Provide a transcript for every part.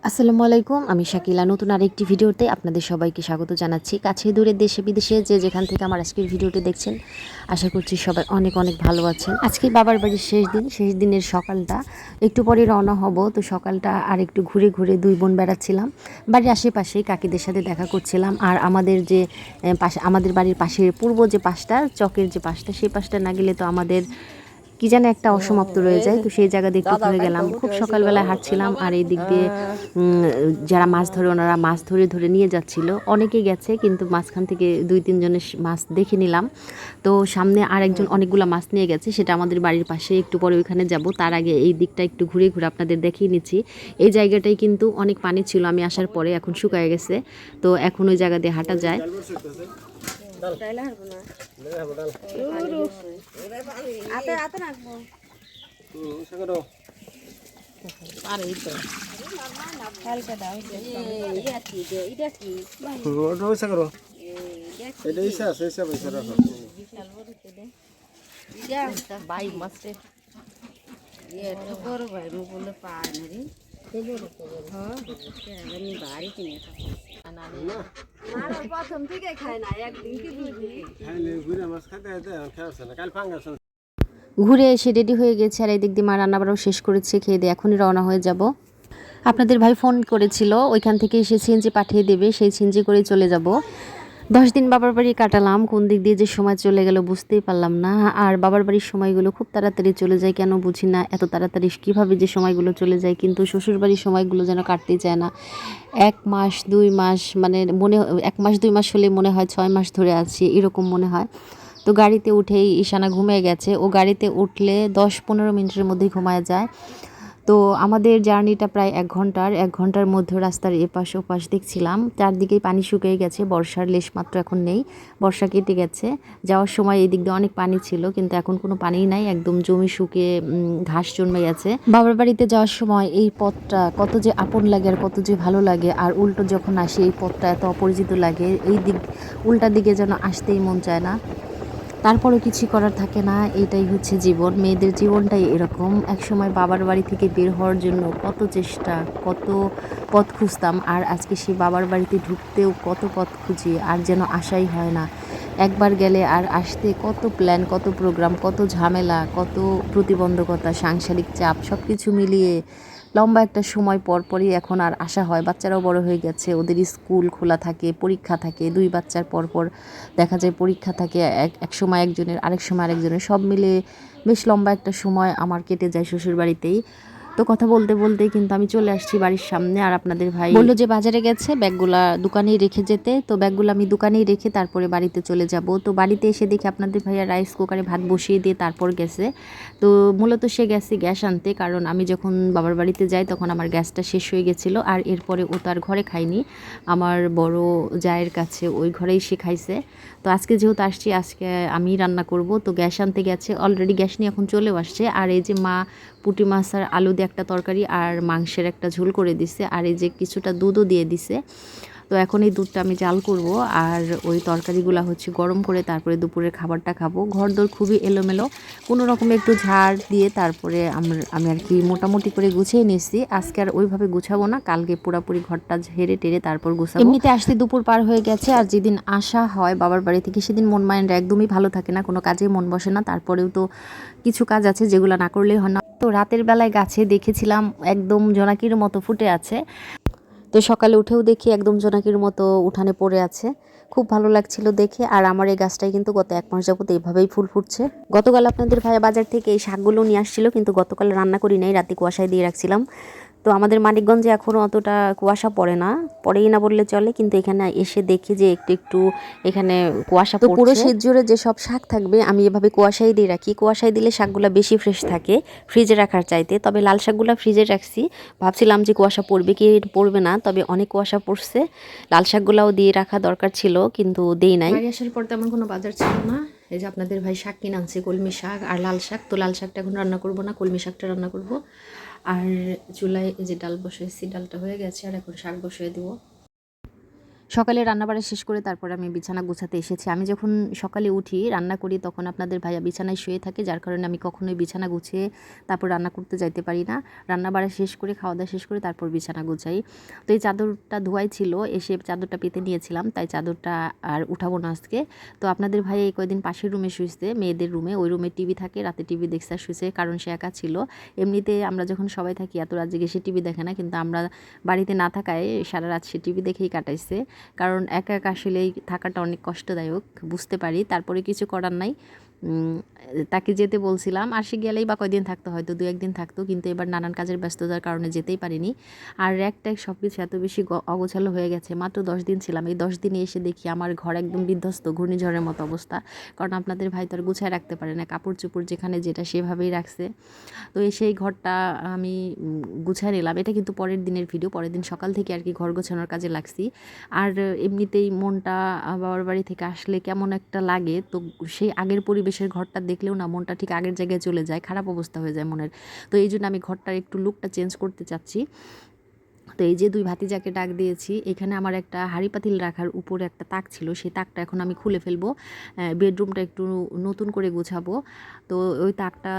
আসসালামু আলাইকুম, আমি শাকিলা। নতুন আরেকটি ভিডিওতে আপনাদের সবাইকে স্বাগত জানাচ্ছি। কাছে দূরের দেশে বিদেশে যে যেখান থেকে আমার আজকের ভিডিওটি দেখছেন, আশা করছি সবাই অনেক অনেক ভালো আছেন। আজকে বাবার বাড়ির শেষ দিনের সকালটা, একটু পরে রওনা হব। তো সকালটা আর একটু ঘুরে ঘুরে দুই বোন বেড়াচ্ছিলাম, বাড়ির আশেপাশে কাকিদের সাথে দেখা করছিলাম। আর আমাদের যে আমাদের বাড়ির পাশের পূর্ব যে পাশটা, চকের যে পাশটা, সেই পাশটা না গেলে তো আমাদের কি যেন একটা অসমাপ্ত রয়ে যায়। তো সেই জায়গা দিয়ে একটু ঘুরে গেলাম। খুব সকালবেলায় হাঁটছিলাম, আর এই দিক দিয়ে যারা মাছ ধরে ওনারা মাছ ধরে ধরে নিয়ে যাচ্ছিল। অনেকেই গেছে, কিন্তু মাঝখান থেকে 2-3 জনের মাছ দেখে নিলাম। তো সামনে আরেকজন অনেকগুলো মাছ নিয়ে গেছে, সেটা আমাদের বাড়ির পাশে। একটু পরে ওইখানে যাব, তার আগে এই দিকটা একটু ঘুরে ঘুরে আপনাদের দেখিয়ে নিচ্ছি। এই জায়গাটাই কিন্তু অনেক পানি ছিল আমি আসার পরে, এখন শুকায় গেছে। তো এখন ওই জায়গা দিয়ে হাঁটা যায়। প্রথম থেকে খায় না, একদিন কি বুঝি ঘুরে এসে রেডি হয়ে গেছে, আর এই দিক দিয়ে মা রান্নাবাড়াও শেষ করেছে। খেয়ে দিয়ে এখনই রওনা হয়ে যাব। আপনাদের ভাই ফোন করেছিল, ওইখান থেকে এসে সিএনজি পাঠিয়ে দেবে, সেই সিএনজি করেই চলে যাব। 10 দিন বাবার বাড়ি কাটালাম, কোন দিক দিয়ে যে সময় চলে গেল বুঝতেই পারলাম না। আর বাবার বাড়ির সময়গুলো খুব তাড়াতাড়ি চলে যায়, কেন বুঝি না। এত তাড়াতাড়ি কীভাবে যে সময়গুলো চলে যায়, কিন্তু শ্বশুর বাড়ির সময়গুলো যেন কাটতেই চায় না। 1 মাস 2 মাস, মানে 1 মাস 2 মাস হলে মনে হয় 6 মাস ধরে আছি, এরকম মনে হয়। তো গাড়িতে উঠেই ঈশানা ঘুমিয়ে গেছে। ও গাড়িতে উঠলে 10-15 মিনিটের মধ্যেই ঘুমায় যায়। তো আমাদের জার্নিটা প্রায় 1 ঘন্টার মধ্যে রাস্তার এপাশ ওপাশ দেখছিলাম, চারদিকেই পানি শুকিয়ে গেছে। বর্ষার লেশমাত্র এখন নেই, বর্ষা কেটে গেছে। যাওয়ার সময় এই দিক দিয়ে অনেক পানি ছিল, কিন্তু এখন কোনো পানিই নাই, একদম জমি শুকিয়ে ঘাস জন্মে গেছে। বাবার বাড়িতে যাওয়ার সময় এই পথটা কত যে আপন লাগে আর কত যে ভালো লাগে, আর উল্টো যখন আসি এই পথটা এত অপরিচিত লাগে। এই দিক উল্টা দিকে যেন আসতেই মন চায় না। তারপরেও কিছু করার থাকে না, এইটাই হচ্ছে জীবন। মেয়েদের জীবনটাই এরকম। একসময় বাবার বাড়ি থেকে বের হওয়ার জন্য কত চেষ্টা, কত পথ খুঁজতাম, আর আজকে সেই বাবার বাড়িতে ঢুকতেও কত পথ খুঁজি, আর যেন আশাই হয় না। একবার গেলে আর আসতে কত প্ল্যান, কত প্রোগ্রাম, কত ঝামেলা, কত প্রতিবন্ধকতা, সাংসারিক চাপ, সব কিছু মিলিয়ে লম্বা একটা সময় পরপরই এখন আর আসা হয়। বাচ্চারাও বড় হয়ে গেছে, ওদের স্কুল খোলা থাকে, পরীক্ষা থাকে। 2 বাচ্চার পরপর দেখা যায় পরীক্ষা থাকে, এক সময় একজনের, আরেক সময় আরেকজনের, সব মিলে বেশ লম্বা একটা সময় আমার কেটে যায় শ্বশুর বাড়িতেই। তো কথা বলতে বলতেই কিন্তু আমি চলে আসছি বাড়ির সামনে। আর আপনাদের ভাই বললো যে বাজারে গেছে, ব্যাগগুলা দোকানেই রেখে যেতে। তো ব্যাগগুলো আমি দোকানেই রেখে তারপরে বাড়িতে চলে যাব। তো বাড়িতে এসে দেখি আপনাদের ভাইয়া রাইস কুকারে ভাত বসিয়ে দিয়ে তারপর গেছে। তো মূলত সে গেছে গ্যাস আনতে, কারণ আমি যখন বাবার বাড়িতে যাই তখন আমার গ্যাসটা শেষ হয়ে গেছিলো। আর এরপরে ও তার ঘরে খায়নি, আমার বড় জায়ের কাছে, ওই ঘরেই সে খাইছে। তো আজকে যেহেতু আসছি, আজকে আমি রান্না করব। তো গ্যাস আনতে গেছে, অলরেডি গ্যাস নিয়ে এখন চলেও আসছে। আর এই যে মা পুঁটি মাছ আর আলু দিয়ে একটা তরকারি আর মাংসের একটা ঝোল করে দিছে, আর এই যে কিছুটা দুধও দিয়ে দিছে। তো এখন এই দুধটা আমি জাল করব, আর ওই তরকারিগুলো হচ্ছে গরম করে তারপরে দুপুরের খাবারটা খাবো। ঘরদোর খুবই এলোমেলো, কোনো রকমে একটু ঝাড় দিয়ে তারপরে আমি আর কি মোটামুটি করে গুছিয়ে নিয়েছি। আজকে আর ওইভাবে গুছাবো না, কালকে পুরাপুরি ঘরটা ঝেড়ে টেরে তারপর গুছাবো। এমনিতে আসতে দুপুর পার হয়ে গেছে, আর যেদিন আসা হয় বাবার বাড়ি থেকে সেদিন মন মাইন্ড একদমই ভালো থাকে না, কোনো কাজে মন বসে না। তারপরেও তো কিছু কাজ আছে যেগুলো না করলেই হয় না। তো রাতের বেলায় গাছে দেখেছিলাম একদম জোনাকির মতো ফুটে আছে। তো সকালে উঠেও দেখি একদম জোনাকির মতো উঠানে পড়ে আছে, খুব ভালো লাগছিল দেখে। আর আমার এই গাছটাই কিন্তু গত 1 মাস যাবত এইভাবেই ফুল ফুটছে। গতকাল আপনাদের ভাইয়া বাজার থেকে এই শাকগুলো নিয়ে আসছিল, কিন্তু গতকাল রান্না করি নাই, রাতে কুয়াশায় দিয়ে রাখছিলাম। তো আমাদের মানিকগঞ্জে এখনও অতটা কুয়াশা পড়ে না, পড়েই না বললে চলে, কিন্তু এখানে এসে দেখি যে একটু একটু এখানে কুয়াশা পড়ছে। পুরো শীত জুড়ে যে সব শাক থাকবে আমি এভাবে কুয়াশায় দিয়ে রাখি। কুয়াশায় দিলে শাকগুলো বেশি ফ্রেশ থাকে ফ্রিজে রাখার চাইতে। তবে লাল শাকগুলো ফ্রিজে রাখছি, ভাবছিলাম যে কুয়াশা পড়বে কি পড়বে না, তবে অনেক কুয়াশা পড়ছে। লাল শাকগুলাও দিয়ে রাখা দরকার ছিল, কিন্তু দেই নাই। বাড়ি আসার পর তেমন কোনো বাজার ছিল না। এই যে আপনাদের ভাই শাক কিনে আনছে, কলমি শাক আর লাল শাক। তো লাল শাকটা এখন রান্না করব না, কলমি শাকটা রান্না করব। আর চুলায় যে ডাল বসিয়েছি, ডালটা হয়ে গেছে, আর এখন শাক বসিয়ে দেবো। সকালে রান্নাবাড়া শেষ করে তারপর আমি বিছানা গুছাতে এসেছি। আমি যখন সকালে উঠি রান্না করি তখন আপনাদের ভাইয়া বিছানায় শুয়ে থাকে, যার কারণে আমি কখনোই বিছানা গুছিয়ে তারপর রান্না করতে যাইতে পারি না। রান্নাবাড়া শেষ করে খাওয়া দাওয়া শেষ করে তারপর বিছানা গুছাই। তো এই চাদরটা ধোয়াই ছিল, এসে চাদরটা পেতে নিয়েছিলাম, তাই চাদরটা আর উঠাবো না আজকে। তো আপনাদের ভাই এই কয়দিন পাশের রুমে শুয়েছে, মেয়েদের রুমে, ওই রুমে টিভি থাকে, রাতে টিভি দেখতে শুয়েছে, কারণ সে একা ছিল। এমনিতে আমরা যখন সবাই থাকি এত রাত জেগে সে টিভি দেখে না, কিন্তু আমরা বাড়িতে না থাকায় সারা রাত সে টিভি দেখেই কাটাইছে। কারণ একা একা আসলেই থাকাটা অনেক কষ্টদায়ক, বুঝতে পারি, তারপরে কিছু করার নাই। তাকে যেতে বলছিলাম, আর সে গেলেই বা কয়দিন থাকতো, হয়তো 2-1 দিন থাকতো, কিন্তু এবার নানান কাজের ব্যস্ততার কারণে যেতেই পারিনি। আর র্যাক ট্যাক সব কিছু এত বেশি অগোছালো হয়ে গেছে। মাত্র 10 দিন ছিলাম, এই 10 দিনে এসে দেখি আমার ঘর একদম বিধ্বস্ত, ঘূর্ণিঝড়ের মতো অবস্থা। কারণ আপনাদের ভাই তো আর গুছায় রাখতে পারে না, কাপড় চোপড় যেখানে যেটা সেভাবেই রাখছে। তো সেই ঘরটা আমি গুছায় নিলাম। এটা কিন্তু পরের দিনের ভিডিও, পরের দিন সকাল থেকে আর কি ঘর গোছানোর কাজে লাগছি। আর এমনিতেই মনটা বাবার বাড়ি থেকে আসলে কেমন একটা লাগে, তো সেই আগের পরিবেশের ঘরটা দেখলেও না মনটা ঠিক আগের জায়গায় চলে যায়, খারাপ অবস্থা হয়ে যায় মনের। তো এই জন্য আমি ঘরটার একটু লুকটা চেঞ্জ করতে চাচ্ছি। তো এই যে 2 ভাতিজাকে ডাক দিয়েছি, এখানে আমার একটা হাঁড়ি পাতিল রাখার উপরে একটা তাক ছিল, সেই তাকটা এখন আমি খুলে ফেলবো, বেডরুমটা একটু নতুন করে গোছাবো। তো ওই তাকটা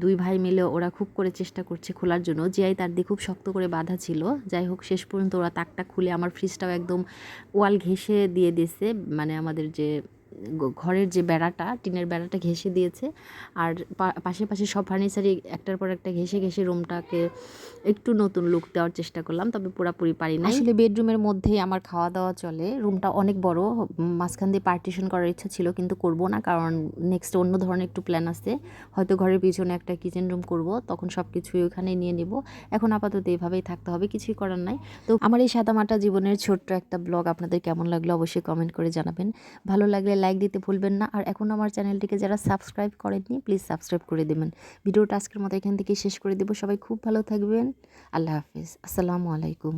2 ভাই মিলে ওরা খুব করে চেষ্টা করছে খোলার জন্য, জিয়াই তার দিয়ে খুব শক্ত করে বাঁধা ছিল। যাই হোক, শেষ পর্যন্ত ওরা তাকটা খুলে আমার ফ্রিজটাও একদম ওয়াল ঘেঁষে দিয়ে দিয়েছে, মানে আমাদের যে ঘরের যে বেড়াটা, টিনের বেড়াটা ঘেঁষে দিয়েছে। আর পাশে পাশে সব ফার্নিচারই একটার পর একটা ঘেঁষে ঘেঁষে রুমটাকে একটু নতুন লুক দেওয়ার চেষ্টা করলাম, তবে পুরোপুরি পারি না। আসলে বেডরুমের মধ্যেই আমার খাওয়া দাওয়া চলে, রুমটা অনেক বড়, মাঝখান দিয়ে পার্টিশন করার ইচ্ছা ছিল, কিন্তু করব না, কারণ নেক্সট অন্য ধরনের একটু প্ল্যান আছে। হয়তো ঘরের পিছনে একটা কিচেন রুম করব, তখন সব কিছুই ওখানে নিয়ে নেব। এখন আপাতত এইভাবেই থাকতে হবে, কিছুই করার নাই। তো আমার এই সাদামাটা জীবনের ছোট্ট একটা ব্লগ আপনাদের কেমন লাগলো অবশ্যই কমেন্ট করে জানাবেন। ভালো লাগলে লাইক দিতে ভুলবেন না, আর এখন আমার চ্যানেলটিকে যারা সাবস্ক্রাইব করেননি প্লিজ সাবস্ক্রাইব করে দেবেন। ভিডিওটা আজকের মতো এখান থেকে শেষ করে দেব। সবাই খুব ভালো থাকবেন। আল্লাহ হাফিজ, আসসালামু আলাইকুম।